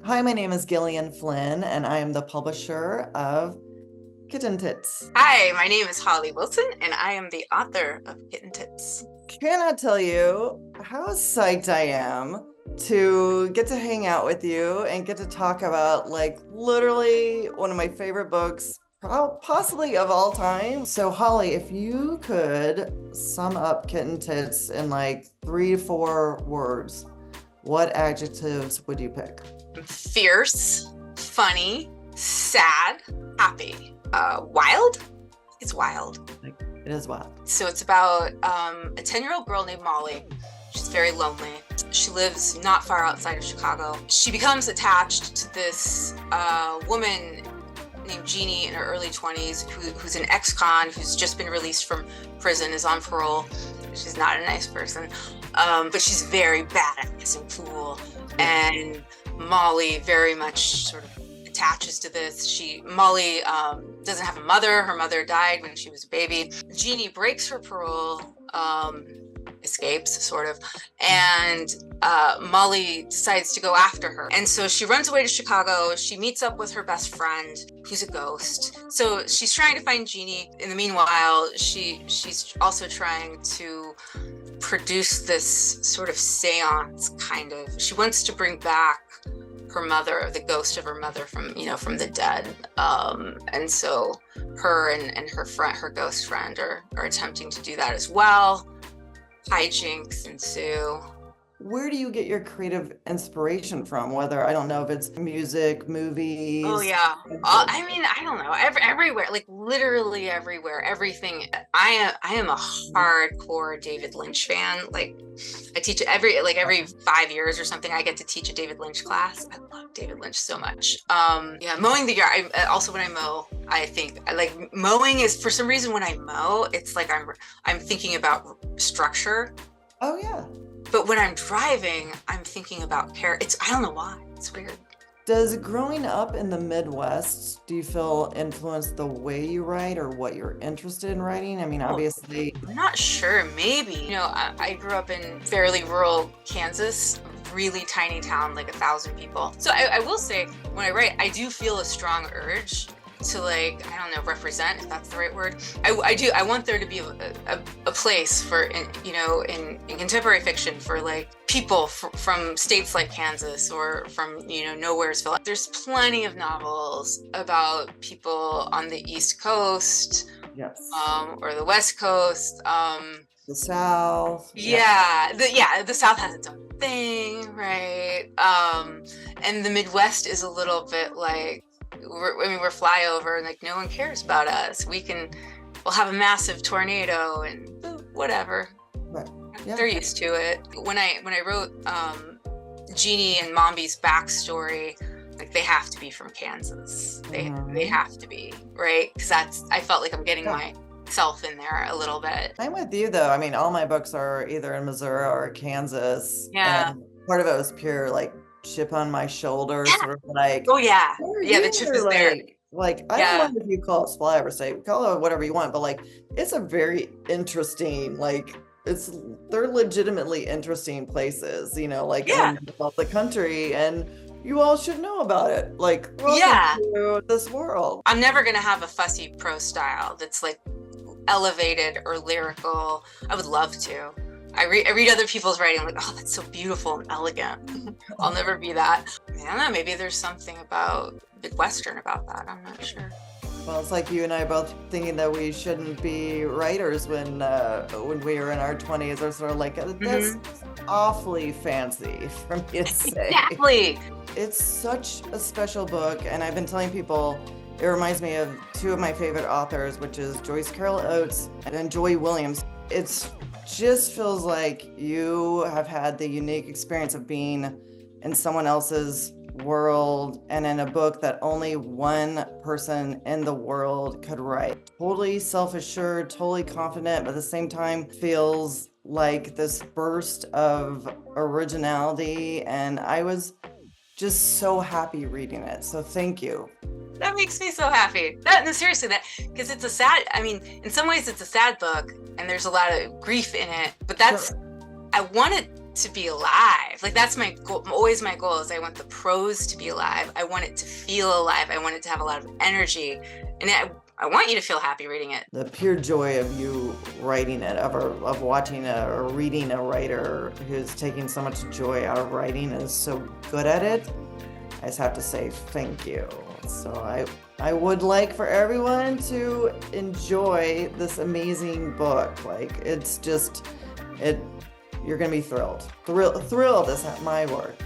Hi, my name is Gillian Flynn, and I am the publisher of KITTENTITS. Hi, my name is Holly Wilson, and I am the author of KITTENTITS. Cannot tell you how psyched I am to get to hang out with you and get to talk about literally one of my favorite books, possibly of all time. So Holly, if you could sum up KITTENTITS in 3 to 4 words, what adjectives would you pick? Fierce, funny, sad, happy, wild. It's wild. It is wild. So it's about a 10-year-old girl named Molly. She's very lonely. She lives not far outside of Chicago. She becomes attached to this woman named Jeanie in her early 20s, who's an ex-con who's just been released from prison, is on parole. She's not a nice person, but she's very badass and cool. And Molly very much sort of attaches to this. Molly doesn't have a mother. Her mother died when she was a baby. Jeanie breaks her parole, escapes sort of, and Molly decides to go after her. And so she runs away to Chicago. She meets up with her best friend, who's a ghost. So she's trying to find Jeanie. In the meanwhile, she's also trying to produce this sort of séance, kind of. She wants to bring back her mother, the ghost of her mother from the dead. And so her and her friend, her ghost friend, are attempting to do that as well. Hijinks ensue. Where do you get your creative inspiration from? Whether, I don't know if it's music, movies. Oh yeah. I mean, I don't know. Everywhere, literally everywhere, everything. I am a hardcore David Lynch fan. I teach every 5 years or something. I get to teach a David Lynch class. I love David Lynch so much. Yeah, mowing the yard. Also, when I mow, I think mowing is, for some reason, when I mow, it's like I'm thinking about structure. Oh yeah. But when I'm driving, I'm thinking about I don't know why. It's weird. Does growing up in the Midwest, do you feel influenced the way you write or what you're interested in writing? I mean, obviously. I'm not sure. Maybe. I grew up in fairly rural Kansas, really tiny town, 1,000 people. So I will say, when I write, I do feel a strong urge to I don't know, represent, if that's the right word. I do. I want there to be a place for, in contemporary fiction, for people from states like Kansas or from Nowheresville. There's plenty of novels about people on the East Coast, Yes. Or the West Coast, the South. Yeah, the South has its own thing, right? And the Midwest is a little bit we're flyover, and no one cares about us. We'll have a massive tornado and whatever. Right. Yeah. They're used to it. When I wrote Jeanie and Mombi's backstory, they have to be from Kansas. They have to be, right? Because I felt like I'm getting myself in there a little bit. I'm with you though. I mean, all my books are either in Missouri or Kansas. Yeah. And part of it was pure chip on my shoulder, sort of oh yeah, the chip is there. I don't mind if you call it Sply State, call it whatever you want, but it's a very interesting, they're legitimately interesting places, in the country, and you all should know about it. Welcome to this world. I'm never gonna have a fussy prose style that's elevated or lyrical. I would love to. I read other people's writing, oh, that's so beautiful and elegant. I'll never be that. I don't know, maybe there's something about Midwestern about that. I'm not sure. Well, it's you and I both thinking that we shouldn't be writers when we were in our 20s, or sort of that's awfully fancy for me to say. Exactly. It's such a special book, and I've been telling people, it reminds me of 2 of my favorite authors, which is Joyce Carol Oates and Joy Williams. It's just feels like you have had the unique experience of being in someone else's world and in a book that only one person in the world could write. Totally self-assured, totally confident, but at the same time feels like this burst of originality, and I was just so happy reading it. So thank you. That makes me so happy. Seriously, because it's a sad, in some ways it's a sad book and there's a lot of grief in it, but I wanted to be alive. Like that's my goal, always my goal is I want the prose to be alive. I want it to feel alive. I want it to have a lot of energy. And I want you to feel happy reading it. The pure joy of you writing it, of watching or reading a writer who's taking so much joy out of writing and is so good at it, I just have to say thank you. So I would like for everyone to enjoy this amazing book. Like it's just, you're gonna be thrilled. Thrilled is my word.